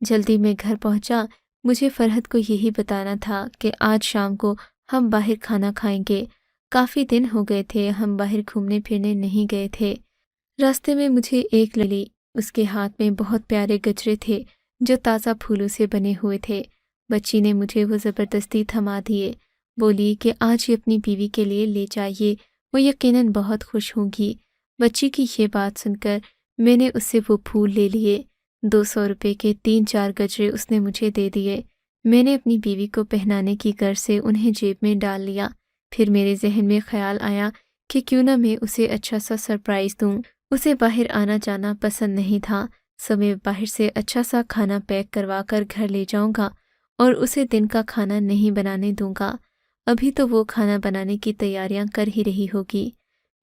جلدی میں گھر پہنچا۔ مجھے فرحت کو یہی بتانا تھا کہ آج شام کو ہم باہر کھانا کھائیں گے۔ کافی دن ہو گئے تھے ہم باہر گھومنے پھرنے نہیں گئے تھے۔ راستے میں مجھے ایک لڑکی، اس کے ہاتھ میں بہت پیارے گجرے تھے جو تازہ پھولوں سے بنے ہوئے تھے۔ بچی نے مجھے وہ زبردستی تھما دیے، بولی کہ آج یہ اپنی بیوی کے لیے لے جائیے، وہ یقیناً بہت خوش ہوگی۔ بچی کی یہ بات سن کر میں نے اس سے وہ پھول لے لیے۔ 200 روپے کے 3-4 گجرے اس نے مجھے دے دیے۔ میں نے اپنی بیوی کو پہنانے کی غرض سے انہیں جیب میں ڈال لیا۔ پھر میرے ذہن میں خیال آیا کہ کیوں نہ میں اسے اچھا سا سرپرائز دوں۔ اسے باہر آنا جانا پسند نہیں تھا، سو میں باہر سے اچھا سا کھانا پیک کروا کر گھر لے جاؤں گا اور اسے دن کا کھانا نہیں بنانے دوں گا۔ ابھی تو وہ کھانا بنانے کی تیاریاں کر ہی رہی ہوگی۔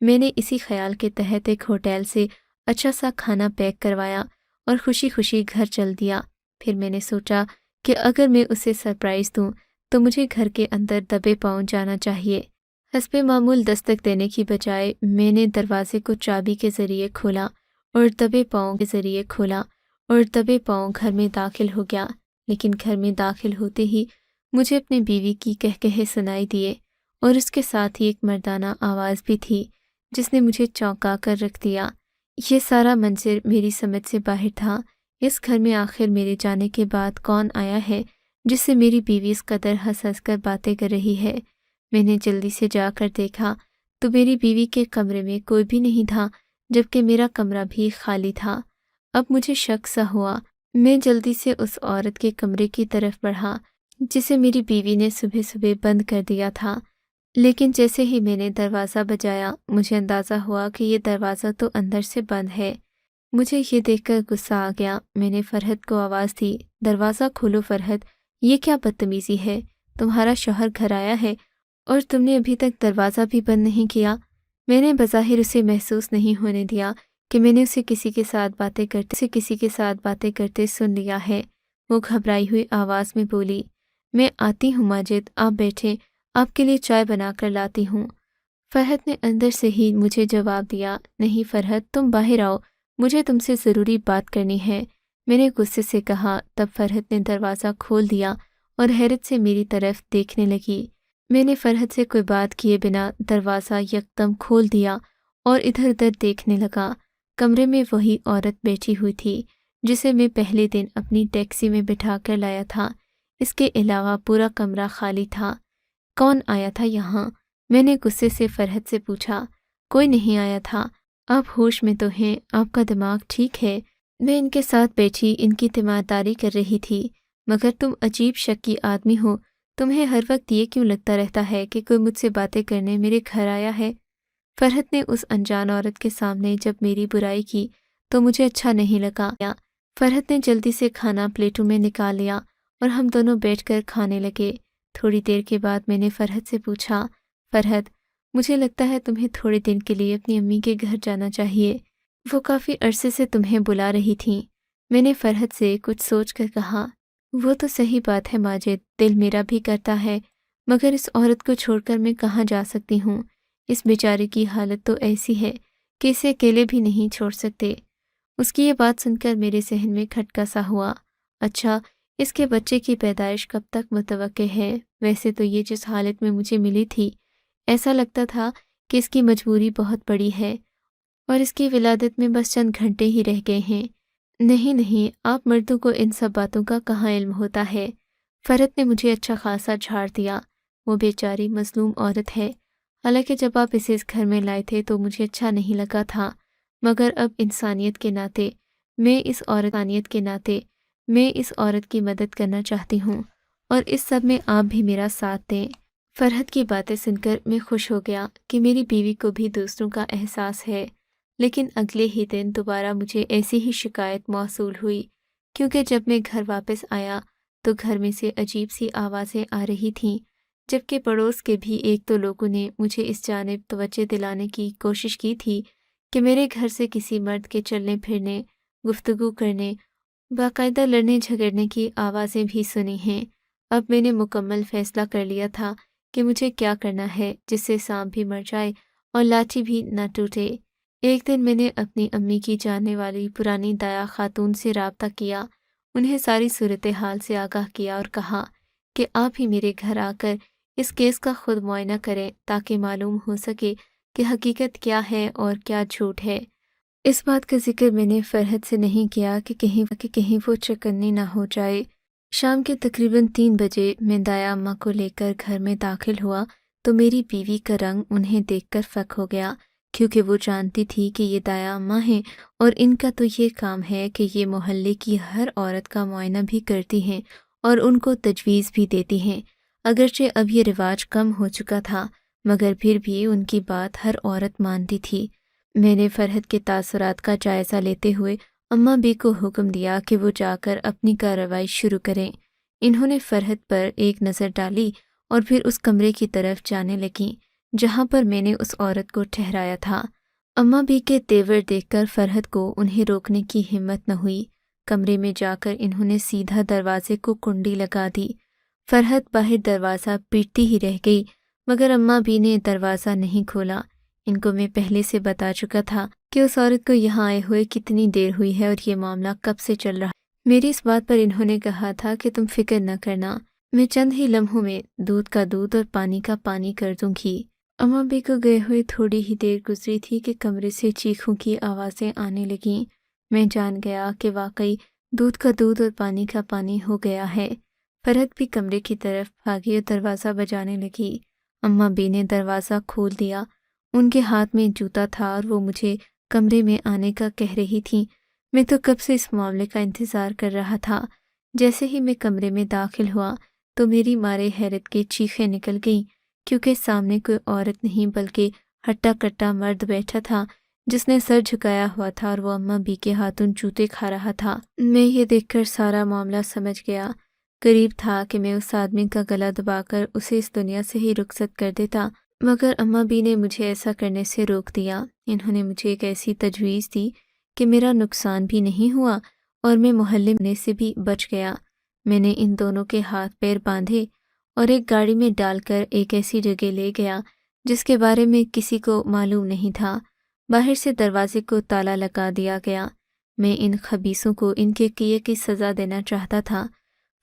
میں نے اسی خیال کے تحت ایک ہوٹل سے اچھا سا کھانا پیک کروایا اور خوشی خوشی گھر چل دیا۔ پھر میں نے سوچا کہ اگر میں اسے سرپرائز دوں تو مجھے گھر کے اندر دبے پاؤں جانا چاہیے۔ حسب معمول دستک دینے کی بجائے میں نے دروازے کو چابی کے ذریعے کھولا اور دبے پاؤں گھر میں داخل ہو گیا۔ لیکن گھر میں داخل ہوتے ہی مجھے اپنی بیوی کی کہکہے سنائی دیے اور اس کے ساتھ ہی ایک مردانہ آواز بھی تھی جس نے مجھے چونکا کر رکھ دیا۔ یہ سارا منظر میری سمجھ سے باہر تھا۔ اس گھر میں آخر میرے جانے کے بعد کون آیا ہے جس سے میری بیوی اس قدر ہنس ہنس کر باتیں کر رہی ہے؟ میں نے جلدی سے جا کر دیکھا تو میری بیوی کے کمرے میں کوئی بھی نہیں تھا، جبکہ میرا کمرہ بھی خالی تھا۔ اب مجھے شک سا ہوا۔ میں جلدی سے اس عورت کے کمرے کی طرف بڑھا جسے میری بیوی نے صبح صبح بند کر دیا تھا، لیکن جیسے ہی میں نے دروازہ بجایا مجھے اندازہ ہوا کہ یہ دروازہ تو اندر سے بند ہے۔ مجھے یہ دیکھ کر غصہ آ گیا۔ میں نے فرحت کو آواز دی، دروازہ کھولو فرحت، یہ کیا بدتمیزی ہے؟ تمہارا شوہر گھر آیا ہے اور تم نے ابھی تک دروازہ بھی بند نہیں کیا۔ میں نے بظاہر اسے محسوس نہیں ہونے دیا کہ میں نے اسے کسی کے ساتھ باتیں کرتے سن لیا ہے۔ وہ گھبرائی ہوئی آواز میں بولی، میں آتی ہوں ماجد، آپ بیٹھیں، آپ کے لیے چائے بنا کر لاتی ہوں۔ فرحت نے اندر سے ہی مجھے جواب دیا، نہیں فرحت، تم باہر آؤ، مجھے تم سے ضروری بات کرنی ہے۔ میں نے غصے سے کہا۔ تب فرحت نے دروازہ کھول دیا اور حیرت سے میری طرف دیکھنے لگی۔ میں نے فرحت سے کوئی بات کیے بنا دروازہ یکدم کھول دیا اور ادھر ادھر دیکھنے لگا۔ کمرے میں وہی عورت بیٹھی ہوئی تھی جسے میں پہلے دن اپنی ٹیکسی میں بٹھا کر لایا تھا۔ اس کے علاوہ پورا کمرہ خالی تھا۔ کون آیا تھا یہاں؟ میں نے غصے سے فرحت سے پوچھا۔ کوئی نہیں آیا تھا، آپ ہوش میں تو ہیں، آپ کا دماغ ٹھیک ہے؟ میں ان کے ساتھ بیٹھی ان کی تیمارداری کر رہی تھی، مگر تم عجیب شکی آدمی ہو، تمہیں ہر وقت یہ کیوں لگتا رہتا ہے کہ کوئی مجھ سے باتیں کرنے میرے گھر آیا ہے؟ فرحت نے اس انجان عورت کے سامنے جب میری برائی کی تو مجھے اچھا نہیں لگا۔ فرحت نے جلدی سے کھانا پلیٹوں میں نکال لیا اور ہم دونوں بیٹھ کر کھانے لگے۔ تھوڑی دیر کے بعد میں نے فرحت سے پوچھا، فرحت، مجھے لگتا ہے تمہیں تھوڑے دن کے لیے اپنی امی کے گھر جانا چاہیے، وہ کافی عرصے سے تمہیں بلا رہی تھیں۔ میں نے فرحت سے کچھ سوچ کر کہا، وہ تو صحیح بات ہے ماجد، دل میرا بھی کرتا ہے، مگر اس عورت کو چھوڑ کر میں کہاں جا سکتی ہوں؟ اس بیچارے کی حالت تو ایسی ہے کہ اسے اکیلے بھی نہیں چھوڑ سکتے۔ اس کی یہ بات سن کر میرے ذہن میں کھٹکا سا ہوا۔ اچھا، اس کے بچے کی پیدائش کب تک متوقع ہے؟ ویسے تو یہ جس حالت میں مجھے ملی تھی، ایسا لگتا تھا کہ اس کی مجبوری بہت بڑی ہے اور اس کی ولادت میں بس چند گھنٹے ہی رہ گئے ہیں۔ نہیں، آپ مردوں کو ان سب باتوں کا کہاں علم ہوتا ہے؟ فرحت نے مجھے اچھا خاصا جھاڑ دیا۔ وہ بیچاری مظلوم عورت ہے، حالانکہ جب آپ اسے اس گھر میں لائے تھے تو مجھے اچھا نہیں لگا تھا، مگر اب انسانیت کے ناطے میں اس عورت کی مدد کرنا چاہتی ہوں اور اس سب میں آپ بھی میرا ساتھ دیں۔ فرحت کی باتیں سن کر میں خوش ہو گیا کہ میری بیوی کو بھی دوسروں کا احساس ہے، لیکن اگلے ہی دن دوبارہ مجھے ایسی ہی شکایت موصول ہوئی، کیونکہ جب میں گھر واپس آیا تو گھر میں سے عجیب سی آوازیں آ رہی تھیں، جبکہ پڑوس کے بھی ایک دو لوگوں نے مجھے اس جانب توجہ دلانے کی کوشش کی تھی کہ میرے گھر سے کسی مرد کے چلنے پھرنے، گفتگو کرنے، باقاعدہ لڑنے جھگڑنے کی آوازیں بھی سنی ہیں۔ اب میں نے مکمل فیصلہ کر لیا تھا کہ مجھے کیا کرنا ہے جس سے سانپ بھی مر جائے اور لاٹھی بھی نہ ٹوٹے۔ ایک دن میں نے اپنی امی کی جاننے والی پرانی دایا خاتون سے رابطہ کیا۔ انہیں ساری صورتحال سے آگاہ کیا اور کہا کہ آپ ہی میرے گھر آ کر اس کیس کا خود معائنہ کریں تاکہ معلوم ہو سکے کہ حقیقت کیا ہے اور کیا جھوٹ ہے۔ اس بات کا ذکر میں نے فرحت سے نہیں کیا کہ کہیں وہ چکنی نہ ہو جائے۔ شام کے تقریباً 3 بجے میں دایا اماں کو لے کر گھر میں داخل ہوا تو میری بیوی کا رنگ انہیں دیکھ کر فک ہو گیا، کیونکہ وہ جانتی تھی کہ یہ دایا اماں ہیں اور ان کا تو یہ کام ہے کہ یہ محلے کی ہر عورت کا معائنہ بھی کرتی ہیں اور ان کو تجویز بھی دیتی ہیں۔ اگرچہ اب یہ رواج کم ہو چکا تھا مگر پھر بھی ان کی بات ہر عورت مانتی تھی۔ میں نے فرحت کے تاثرات کا جائزہ لیتے ہوئے اماں بی کو حکم دیا کہ وہ جا کر اپنی کارروائی شروع کریں۔ انہوں نے فرحت پر ایک نظر ڈالی اور پھر اس کمرے کی طرف جانے لگیں جہاں پر میں نے اس عورت کو ٹھہرایا تھا۔ اماں بی کے تیور دیکھ کر فرحت کو انہیں روکنے کی ہمت نہ ہوئی۔ کمرے میں جا کر انہوں نے سیدھا دروازے کو کنڈی لگا دی۔ فرحت باہر دروازہ پیٹتی ہی رہ گئی مگر اماں بی نے دروازہ نہیں کھولا۔ ان کو میں پہلے سے بتا چکا تھا کہ اس عورت کو یہاں آئے ہوئے کتنی دیر ہوئی ہے اور یہ معاملہ کب سے چل رہا ہے۔ میری اس بات پر انہوں نے کہا تھا کہ تم فکر نہ کرنا، میں چند ہی لمحوں میں دودھ کا دودھ اور پانی کا پانی کر دوں گی۔ اماں بی کو گئے ہوئے تھوڑی ہی دیر گزری تھی کہ کمرے سے چیخوں کی آوازیں آنے لگیں۔ میں جان گیا کہ واقعی دودھ کا دودھ اور پانی کا پانی ہو گیا ہے۔ فرحت بھی کمرے کی طرف بھاگی اور دروازہ بجانے لگی۔ اماں بی نے دروازہ کھول دیا۔ ان کے ہاتھ میں جوتا تھا اور وہ مجھے کمرے میں آنے کا کہہ رہی تھیں۔ میں تو کب سے اس معاملے کا انتظار کر رہا تھا۔ جیسے ہی میں کمرے میں داخل ہوا تو میری مارے حیرت کی چیخیں نکل گئیں، کیونکہ سامنے کوئی عورت نہیں بلکہ ہٹا کٹا مرد بیٹھا تھا جس نے سر جھکایا ہوا تھا اور وہ اماں بی کے ہاتھوں جوتے کھا رہا تھا۔ میں یہ دیکھ کر سارا معاملہ سمجھ گیا۔ قریب تھا کہ میں اس آدمی کا گلا دبا کر اسے اس دنیا سے ہی رخصت کر دیتا مگر اماں بی نے مجھے ایسا کرنے سے روک دیا۔ انہوں نے مجھے ایک ایسی تجویز دی کہ میرا نقصان بھی نہیں ہوا اور میں محلے میں سے بھی بچ گیا۔ میں نے ان دونوں کے ہاتھ پیر باندھے اور ایک گاڑی میں ڈال کر ایک ایسی جگہ لے گیا جس کے بارے میں کسی کو معلوم نہیں تھا۔ باہر سے دروازے کو تالا لگا دیا گیا۔ میں ان خبیثوں کو ان کے کیے کی سزا دینا چاہتا تھا۔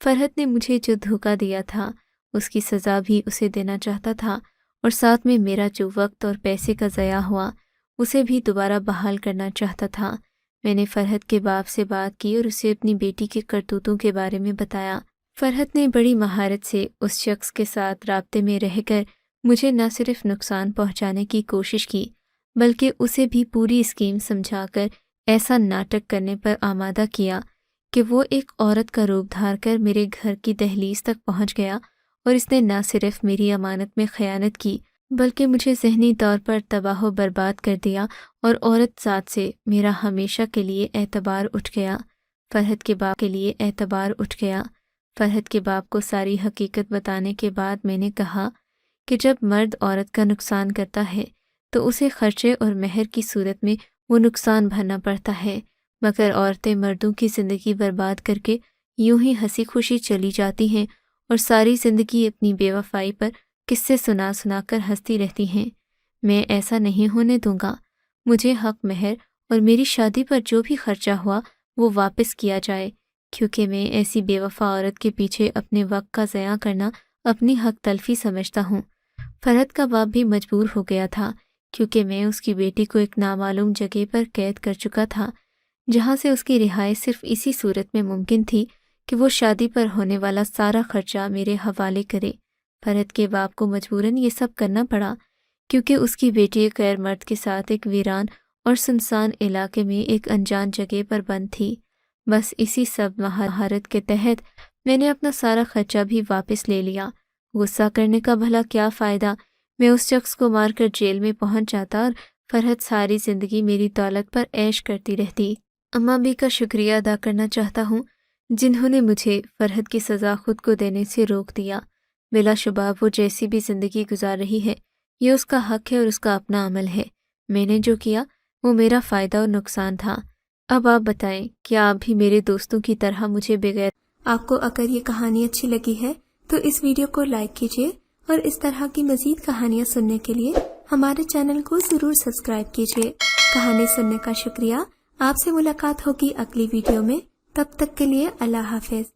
فرحت نے مجھے جو دھوکہ دیا تھا اس کی سزا بھی اسے دینا چاہتا تھا اور ساتھ میں میرا جو وقت اور پیسے کا ضیاع ہوا اسے بھی دوبارہ بحال کرنا چاہتا تھا۔ میں نے فرحت کے باپ سے بات کی اور اسے اپنی بیٹی کے کرتوتوں کے بارے میں بتایا۔ فرحت نے بڑی مہارت سے اس شخص کے ساتھ رابطے میں رہ کر مجھے نہ صرف نقصان پہنچانے کی کوشش کی بلکہ اسے بھی پوری اسکیم سمجھا کر ایسا ناٹک کرنے پر آمادہ کیا کہ وہ ایک عورت کا روپ دھار کر میرے گھر کی دہلیز تک پہنچ گیا اور اس نے نہ صرف میری امانت میں خیانت کی بلکہ مجھے ذہنی طور پر تباہ و برباد کر دیا اور عورت ذات سے میرا ہمیشہ کے لیے اعتبار اٹھ گیا۔ فرحت کے باپ کے لیے اعتبار اٹھ گیا۔ فرحت کے باپ کو ساری حقیقت بتانے کے بعد میں نے کہا کہ جب مرد عورت کا نقصان کرتا ہے تو اسے خرچے اور مہر کی صورت میں وہ نقصان بھرنا پڑتا ہے مگر عورتیں مردوں کی زندگی برباد کر کے یوں ہی ہنسی خوشی چلی جاتی ہیں اور ساری زندگی اپنی بے وفائی پر قصے سنا سنا کر ہنستی رہتی ہیں۔ میں ایسا نہیں ہونے دوں گا۔ مجھے حق مہر اور میری شادی پر جو بھی خرچہ ہوا وہ واپس کیا جائے، کیونکہ میں ایسی بے وفا عورت کے پیچھے اپنے وقت کا ضیاع کرنا اپنی حق تلفی سمجھتا ہوں۔ فرحت کا باپ بھی مجبور ہو گیا تھا کیونکہ میں اس کی بیٹی کو ایک نامعلوم جگہ پر قید کر چکا تھا جہاں سے اس کی رہائی صرف اسی صورت میں ممکن تھی کہ وہ شادی پر ہونے والا سارا خرچہ میرے حوالے کرے۔ فرحت کے باپ کو مجبوراً یہ سب کرنا پڑا کیونکہ اس کی بیٹی ایک غیر مرد کے ساتھ ایک ویران اور سنسان علاقے میں ایک انجان جگہ پر بند تھی۔ بس اسی سب مہارت کے تحت میں نے اپنا سارا خرچہ بھی واپس لے لیا۔ غصہ کرنے کا بھلا کیا فائدہ؟ میں اس شخص کو مار کر جیل میں پہنچ جاتا اور فرحت ساری زندگی میری دولت پر عیش کرتی رہتی۔ اماں بی کا شکریہ ادا کرنا چاہتا ہوں جنہوں نے مجھے فرحت کی سزا خود کو دینے سے روک دیا۔ بلا شبہ وہ جیسی بھی زندگی گزار رہی ہے یہ اس کا حق ہے اور اس کا اپنا عمل ہے۔ میں نے جو کیا وہ میرا فائدہ اور نقصان تھا۔ اب آپ بتائیں کیا آپ بھی میرے دوستوں کی طرح مجھے بغیر آپ کو اگر یہ کہانی اچھی لگی ہے تو اس ویڈیو کو لائک کیجیے اور اس طرح کی مزید کہانیاں سننے کے لیے ہمارے چینل کو ضرور سبسکرائب کیجیے۔ کہانی سننے کا شکریہ۔ آپ سے ملاقات ہوگی اگلی ویڈیو میں۔ تب تک کے لیے اللہ حافظ۔